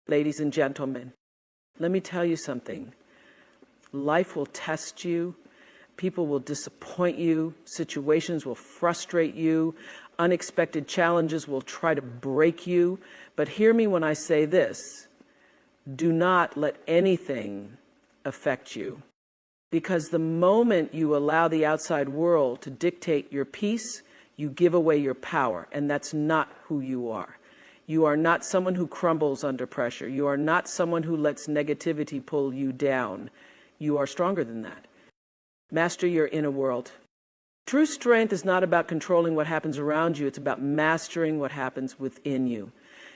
Ladies and gentlemen, let me tell you something. Life will test you. People will disappoint you. Situations will frustrate you. Unexpected challenges will try to break you. But hear me when I say this. Do not let anything affect you. Because the moment you allow the outside world to dictate your peace, you give away your power. And that's not who you are. You are not someone who crumbles under pressure. You are not someone who lets negativity pull you down. You are stronger than that. Master your inner world. True strength is not about controlling what happens around you. It's about mastering what happens within you.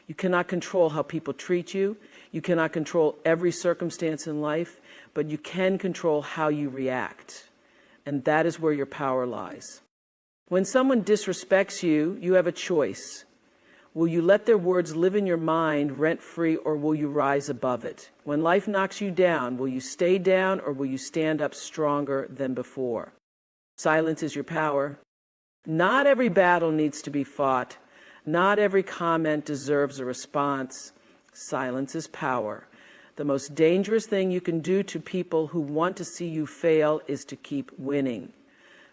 You cannot control how people treat you. You cannot control every circumstance in life, but you can control how you react. And that is where your power lies. When someone disrespects you, you have a choice. Will you let their words live in your mind rent-free, or will you rise above it? When life knocks you down, will you stay down, or will you stand up stronger than before? Silence is your power. Not every battle needs to be fought. Not every comment deserves a response. Silence is power. The most dangerous thing you can do to people who want to see you fail is to keep winning.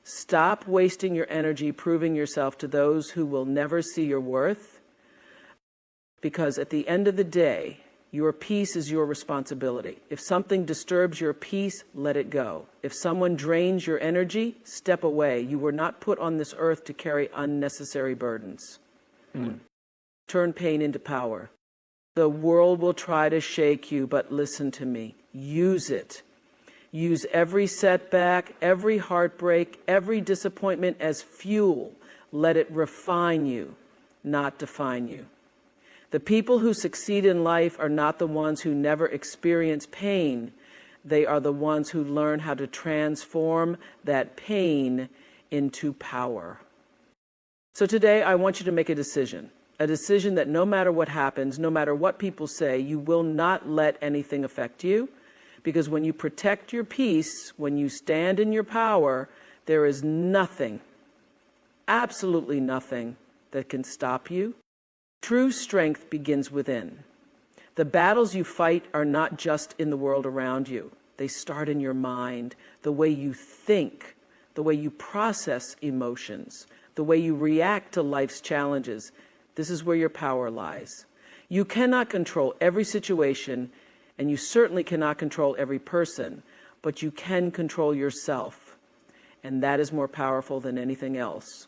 Stop wasting your energy proving yourself to those who will never see your worth. Because at the end of the day, your peace is your responsibility. If something disturbs your peace, let it go. If someone drains your energy, step away. You were not put on this earth to carry unnecessary burdens. Turn pain into power. The world will try to shake you, but listen to me. Use it. Use every setback, every heartbreak, every disappointment as fuel. Let it refine you, not define you. The people who succeed in life are not the ones who never experience pain. They are the ones who learn how to transform that pain into power. So today I want you to make a decision that no matter what happens, no matter what people say, you will not let anything affect you. Because when you protect your peace, when you stand in your power, there is nothing, absolutely nothing, that can stop you. True strength begins within. The battles you fight are not just in the world around you. They start in your mind, the way you think, the way you process emotions, the way you react to life's challenges. This is where your power lies. You cannot control every situation, and you certainly cannot control every person, but you can control yourself. And that is more powerful than anything else.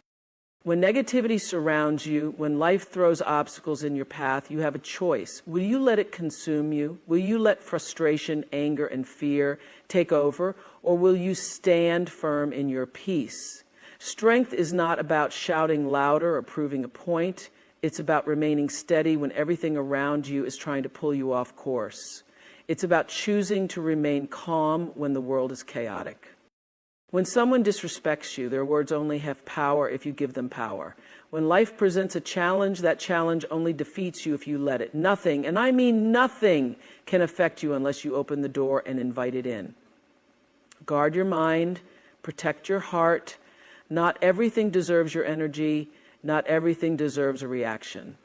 When negativity surrounds you, when life throws obstacles in your path, you have a choice. Will you let it consume you? Will you let frustration, anger, and fear take over? Or will you stand firm in your peace? Strength is not about shouting louder or proving a point. It's about remaining steady when everything around you is trying to pull you off course. It's about choosing to remain calm when the world is chaotic. When someone disrespects you, their words only have power if you give them power. When life presents a challenge, that challenge only defeats you if you let it. Nothing, and I mean nothing, can affect you unless you open the door and invite it in. Guard your mind, protect your heart. Not everything deserves your energy. Not everything deserves a reaction.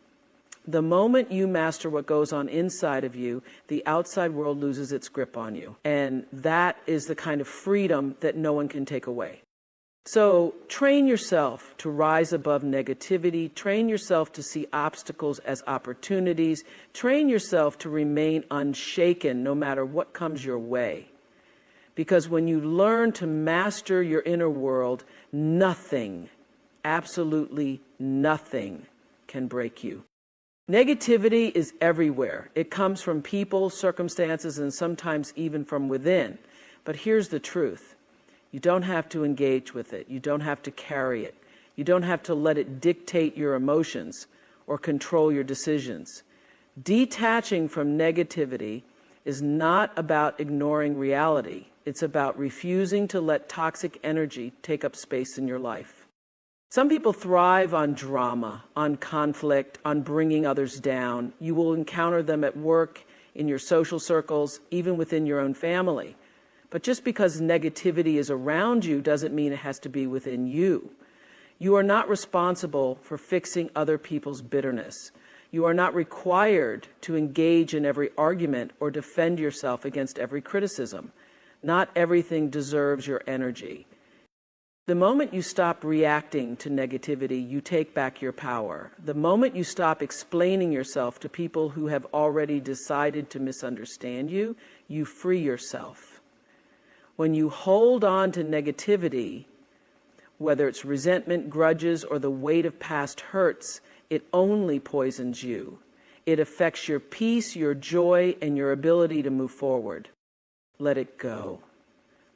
The moment you master what goes on inside of you, the outside world loses its grip on you. And that is the kind of freedom that no one can take away. So train yourself to rise above negativity. Train yourself to see obstacles as opportunities. Train yourself to remain unshaken no matter what comes your way. Because when you learn to master your inner world, nothing, absolutely nothing, can break you. Negativity is everywhere. It comes from people, circumstances, and sometimes even from within. But here's the truth. You don't have to engage with it. You don't have to carry it. You don't have to let it dictate your emotions or control your decisions. Detaching from negativity is not about ignoring reality. It's about refusing to let toxic energy take up space in your life. Some people thrive on drama, on conflict, on bringing others down. You will encounter them at work, in your social circles, even within your own family. But just because negativity is around you doesn't mean it has to be within you. You are not responsible for fixing other people's bitterness. You are not required to engage in every argument or defend yourself against every criticism. Not everything deserves your energy. The moment you stop reacting to negativity, you take back your power. The moment you stop explaining yourself to people who have already decided to misunderstand you, you free yourself. When you hold on to negativity, whether it's resentment, grudges, or the weight of past hurts, it only poisons you. It affects your peace, your joy, and your ability to move forward. Let it go.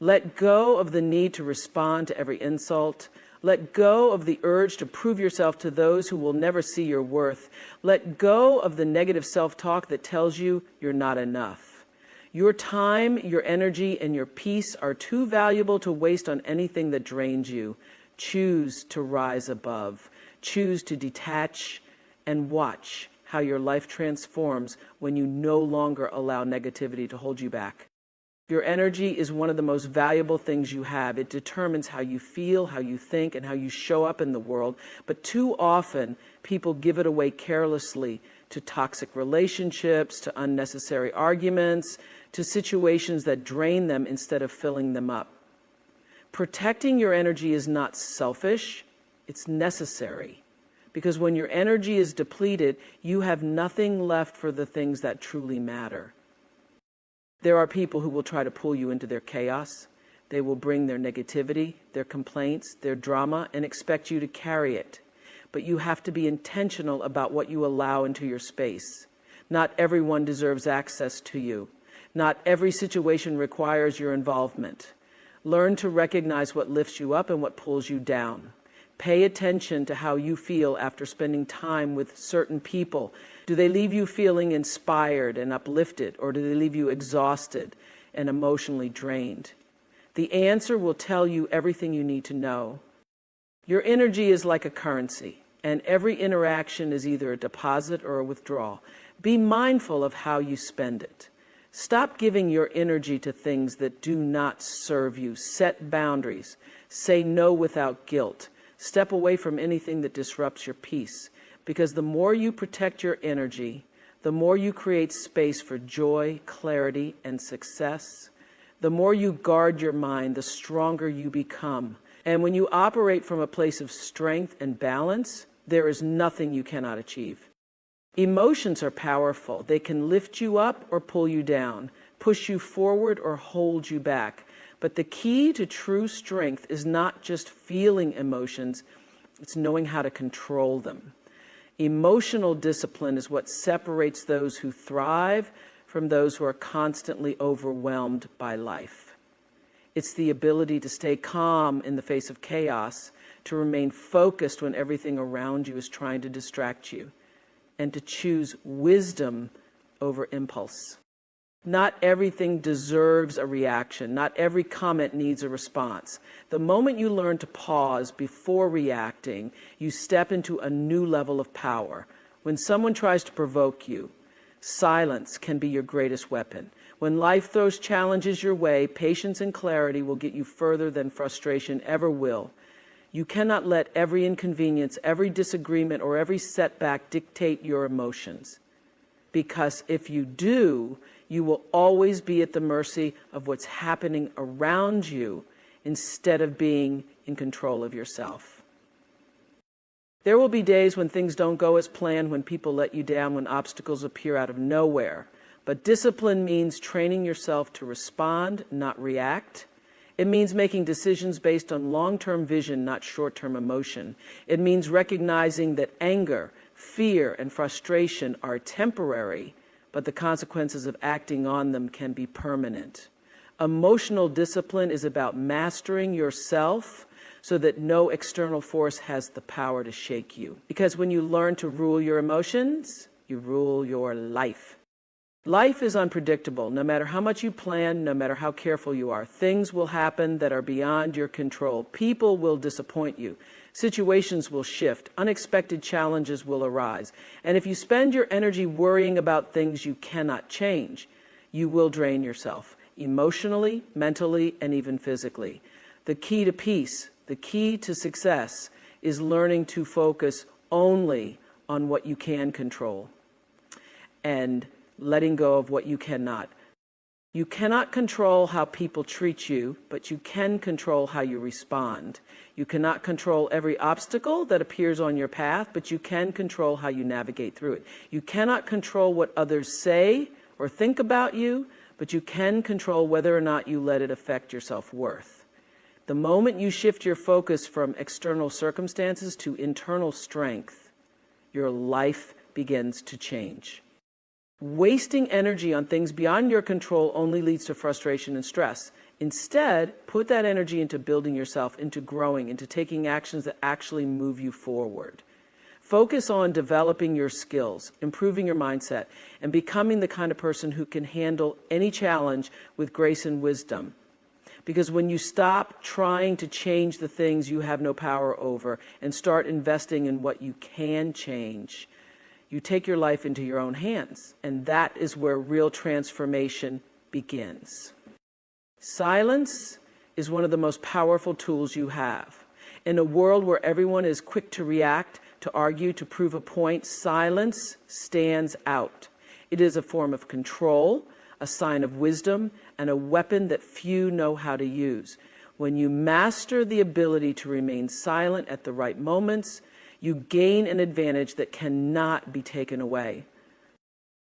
Let go of the need to respond to every insult. Let go of the urge to prove yourself to those who will never see your worth. Let go of the negative self-talk that tells you you're not enough. Your time, your energy, and your peace are too valuable to waste on anything that drains you. Choose to rise above. Choose to detach and watch how your life transforms when you no longer allow negativity to hold you back. Your energy is one of the most valuable things you have. It determines how you feel, how you think, and how you show up in the world. But too often, people give it away carelessly to toxic relationships, to unnecessary arguments, to situations that drain them instead of filling them up. Protecting your energy is not selfish, it's necessary. Because when your energy is depleted, you have nothing left for the things that truly matter. There are people who will try to pull you into their chaos. They will bring their negativity, their complaints, their drama, and expect you to carry it. But you have to be intentional about what you allow into your space. Not everyone deserves access to you. Not every situation requires your involvement. Learn to recognize what lifts you up and what pulls you down. Pay attention to how you feel after spending time with certain people. Do they leave you feeling inspired and uplifted, or do they leave you exhausted and emotionally drained? The answer will tell you everything you need to know. Your energy is like a currency, and every interaction is either a deposit or a withdrawal. Be mindful of how you spend it. Stop giving your energy to things that do not serve you. Set boundaries. Say no without guilt. Step away from anything that disrupts your peace, because the more you protect your energy, the more you create space for joy, clarity, and success. The more you guard your mind, the stronger you become. And when you operate from a place of strength and balance, there is nothing you cannot achieve. Emotions are powerful. They can lift you up or pull you down, push you forward or hold you back. But the key to true strength is not just feeling emotions, it's knowing how to control them. Emotional discipline is what separates those who thrive from those who are constantly overwhelmed by life. It's the ability to stay calm in the face of chaos, to remain focused when everything around you is trying to distract you, and to choose wisdom over impulse. Not everything deserves a reaction. Not every comment needs a response. The moment you learn to pause before reacting, you step into a new level of power. When someone tries to provoke you, silence can be your greatest weapon. When life throws challenges your way, patience and clarity will get you further than frustration ever will. You cannot let every inconvenience, every disagreement, or every setback dictate your emotions. Because if you do, you will always be at the mercy of what's happening around you instead of being in control of yourself. There will be days when things don't go as planned, when people let you down, when obstacles appear out of nowhere. But discipline means training yourself to respond, not react. It means making decisions based on long-term vision, not short-term emotion. It means recognizing that anger, fear, and frustration are temporary, but the consequences of acting on them can be permanent. Emotional discipline is about mastering yourself so that no external force has the power to shake you. Because when you learn to rule your emotions, you rule your life. Life is unpredictable. No matter how much you plan, no matter how careful you are, things will happen that are beyond your control. People will disappoint you. Situations will shift. Unexpected challenges will arise. And if you spend your energy worrying about things you cannot change, you will drain yourself, emotionally, mentally, and even physically. The key to peace, the key to success, is learning to focus only on what you can control and letting go of what you cannot. You cannot control how people treat you, but you can control how you respond. You cannot control every obstacle that appears on your path, but you can control how you navigate through it. You cannot control what others say or think about you, but you can control whether or not you let it affect your self-worth. The moment you shift your focus from external circumstances to internal strength, your life begins to change. Wasting energy on things beyond your control only leads to frustration and stress. Instead, put that energy into building yourself, into growing, into taking actions that actually move you forward. Focus on developing your skills, improving your mindset, and becoming the kind of person who can handle any challenge with grace and wisdom. Because when you stop trying to change the things you have no power over and start investing in what you can change, you take your life into your own hands, and that is where real transformation begins. Silence is one of the most powerful tools you have. In a world where everyone is quick to react, to argue, to prove a point, silence stands out. It is a form of control, a sign of wisdom, and a weapon that few know how to use. When you master the ability to remain silent at the right moments, you gain an advantage that cannot be taken away.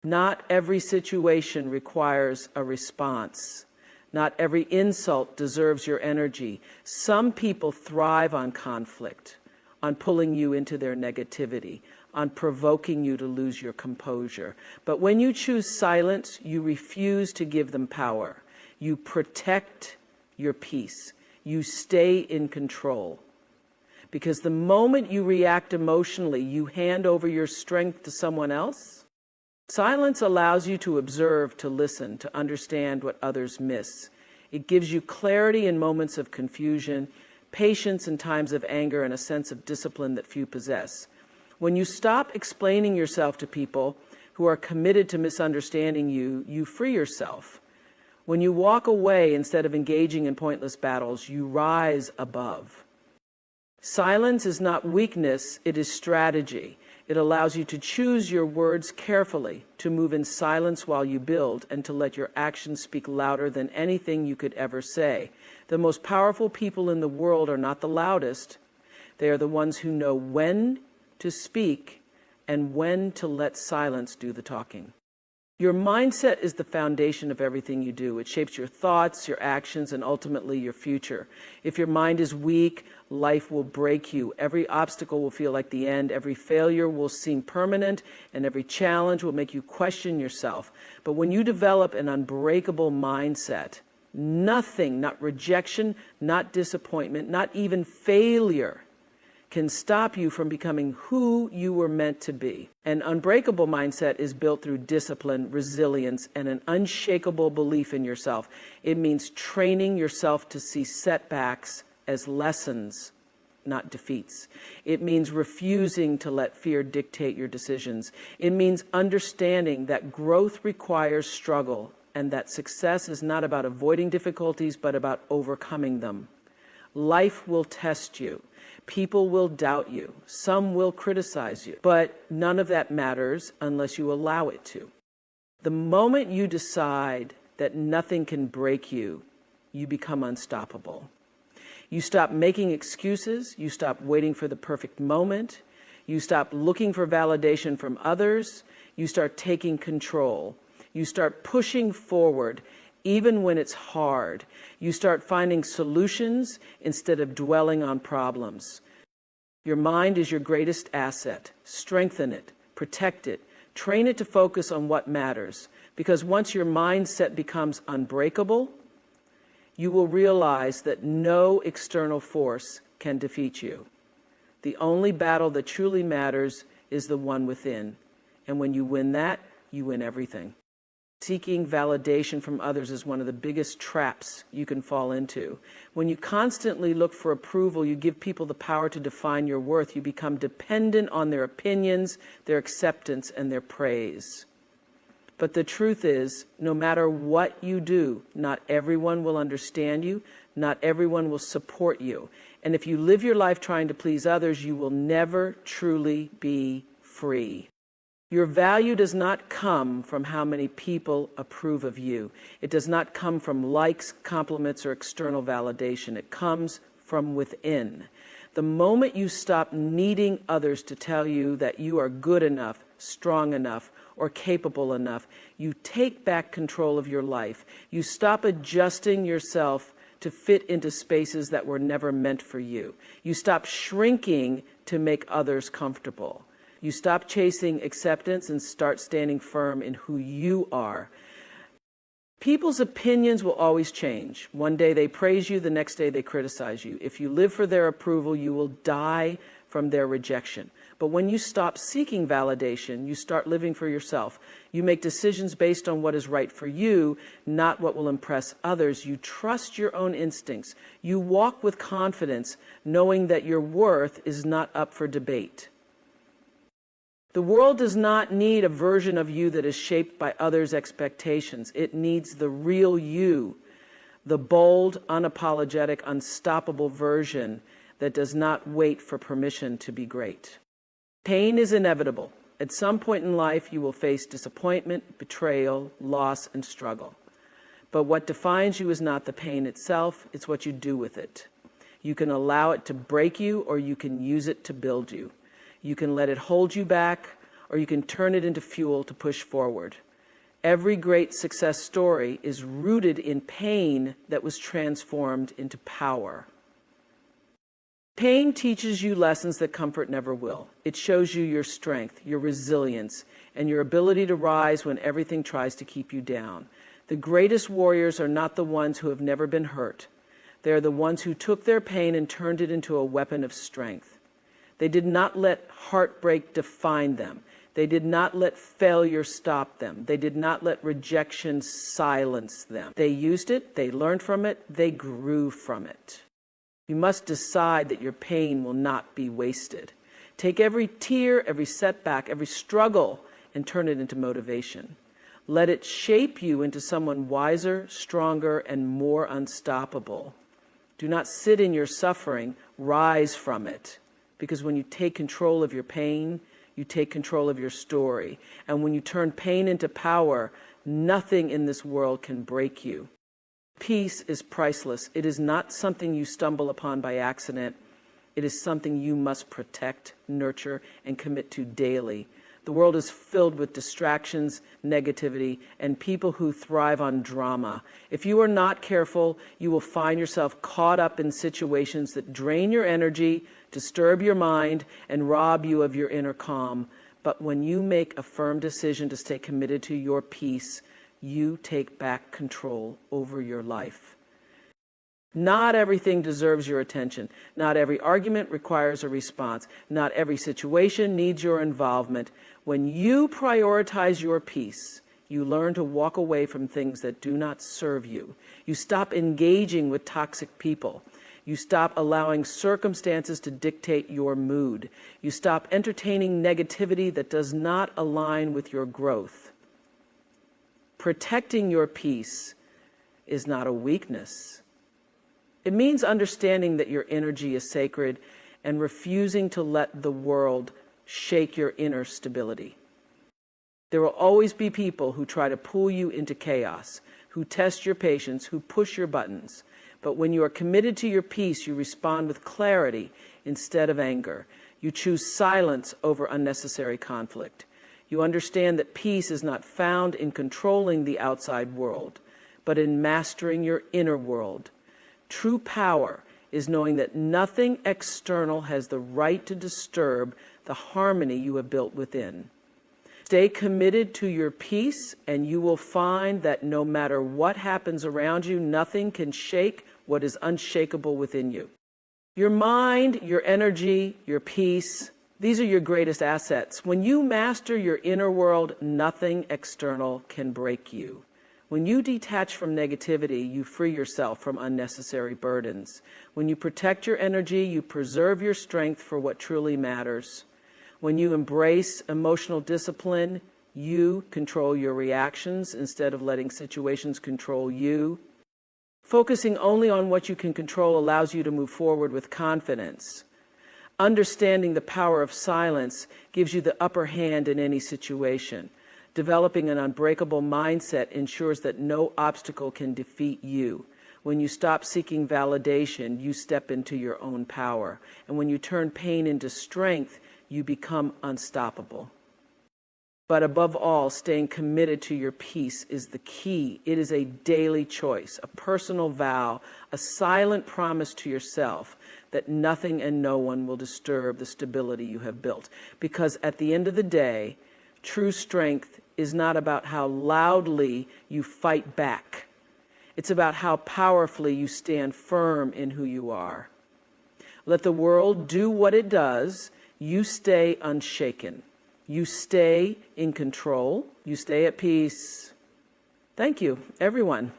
Not every situation requires a response. Not every insult deserves your energy. Some people thrive on conflict, on pulling you into their negativity, on provoking you to lose your composure. But when you choose silence, you refuse to give them power. You protect your peace. You stay in control. Because the moment you react emotionally, you hand over your strength to someone else. Silence allows you to observe, to listen, to understand what others miss. It gives you clarity in moments of confusion, patience in times of anger, and a sense of discipline that few possess. When you stop explaining yourself to people who are committed to misunderstanding you, you free yourself. When you walk away instead of engaging in pointless battles, you rise above. Silence is not weakness, it is strategy. It allows you to choose your words carefully, to move in silence while you build, and to let your actions speak louder than anything you could ever say. The most powerful people in the world are not the loudest. They are the ones who know when to speak and when to let silence do the talking. Your mindset is the foundation of everything you do. It shapes your thoughts, your actions, and ultimately your future. If your mind is weak, life will break you. Every obstacle will feel like the end. Every failure will seem permanent, and every challenge will make you question yourself. But when you develop an unbreakable mindset, nothing, not rejection, not disappointment, not even failure, can stop you from becoming who you were meant to be. An unbreakable mindset is built through discipline, resilience, and an unshakable belief in yourself. It means training yourself to see setbacks as lessons, not defeats. It means refusing to let fear dictate your decisions. It means understanding that growth requires struggle and that success is not about avoiding difficulties, but about overcoming them. Life will test you. People will doubt you. Some will criticize you. But none of that matters unless you allow it to. The moment you decide that nothing can break you, you become unstoppable. You stop making excuses. You stop waiting for the perfect moment. You stop looking for validation from others. You start taking control. You start pushing forward even when it's hard. You start finding solutions instead of dwelling on problems. Your mind is your greatest asset. Strengthen it, protect it, train it to focus on what matters. Because once your mindset becomes unbreakable, you will realize that no external force can defeat you. The only battle that truly matters is the one within. And when you win that, you win everything. Seeking validation from others is one of the biggest traps you can fall into. When you constantly look for approval, you give people the power to define your worth. You become dependent on their opinions, their acceptance, and their praise. But the truth is, no matter what you do, not everyone will understand you, not everyone will support you. And if you live your life trying to please others, you will never truly be free. Your value does not come from how many people approve of you. It does not come from likes, compliments, or external validation. It comes from within. The moment you stop needing others to tell you that you are good enough, strong enough, or capable enough, you take back control of your life. You stop adjusting yourself to fit into spaces that were never meant for you. You stop shrinking to make others comfortable. You stop chasing acceptance and start standing firm in who you are. People's opinions will always change. One day they praise you, the next day they criticize you. If you live for their approval, you will die from their rejection. But when you stop seeking validation, you start living for yourself. You make decisions based on what is right for you, not what will impress others. You trust your own instincts. You walk with confidence, knowing that your worth is not up for debate. The world does not need a version of you that is shaped by others' expectations. It needs the real you, the bold, unapologetic, unstoppable version that does not wait for permission to be great. Pain is inevitable. At some point in life, you will face disappointment, betrayal, loss, and struggle. But what defines you is not the pain itself, it's what you do with it. You can allow it to break you, or you can use it to build you. You can let it hold you back, or you can turn it into fuel to push forward. Every great success story is rooted in pain that was transformed into power. Pain teaches you lessons that comfort never will. It shows you your strength, your resilience, and your ability to rise when everything tries to keep you down. The greatest warriors are not the ones who have never been hurt. They are the ones who took their pain and turned it into a weapon of strength. They did not let heartbreak define them. They did not let failure stop them. They did not let rejection silence them. They used it, they learned from it, they grew from it. You must decide that your pain will not be wasted. Take every tear, every setback, every struggle, and turn it into motivation. Let it shape you into someone wiser, stronger, and more unstoppable. Do not sit in your suffering, rise from it. Because when you take control of your pain, you take control of your story. And when you turn pain into power, nothing in this world can break you. Peace is priceless. It is not something you stumble upon by accident. It is something you must protect, nurture, and commit to daily. The world is filled with distractions, negativity, and people who thrive on drama. If you are not careful, you will find yourself caught up in situations that drain your energy, disturb your mind, and rob you of your inner calm. But when you make a firm decision to stay committed to your peace, you take back control over your life. Not everything deserves your attention. Not every argument requires a response. Not every situation needs your involvement. When you prioritize your peace, you learn to walk away from things that do not serve you. You stop engaging with toxic people. You stop allowing circumstances to dictate your mood. You stop entertaining negativity that does not align with your growth. Protecting your peace is not a weakness. It means understanding that your energy is sacred and refusing to let the world shake your inner stability. There will always be people who try to pull you into chaos, who test your patience, who push your buttons. But when you are committed to your peace, you respond with clarity instead of anger. You choose silence over unnecessary conflict. You understand that peace is not found in controlling the outside world, but in mastering your inner world. True power is knowing that nothing external has the right to disturb the harmony you have built within. Stay committed to your peace, and you will find that no matter what happens around you, nothing can shake what is unshakable within you. Your mind, your energy, your peace, these are your greatest assets. When you master your inner world, nothing external can break you. When you detach from negativity, you free yourself from unnecessary burdens. When you protect your energy, you preserve your strength for what truly matters. When you embrace emotional discipline, you control your reactions instead of letting situations control you. Focusing only on what you can control allows you to move forward with confidence. Understanding the power of silence gives you the upper hand in any situation. Developing an unbreakable mindset ensures that no obstacle can defeat you. When you stop seeking validation, you step into your own power. And when you turn pain into strength, you become unstoppable. But above all, staying committed to your peace is the key. It is a daily choice, a personal vow, a silent promise to yourself that nothing and no one will disturb the stability you have built. Because at the end of the day, true strength is not about how loudly you fight back. It's about how powerfully you stand firm in who you are. Let the world do what it does. You stay unshaken. You stay in control. You stay at peace. Thank you, everyone.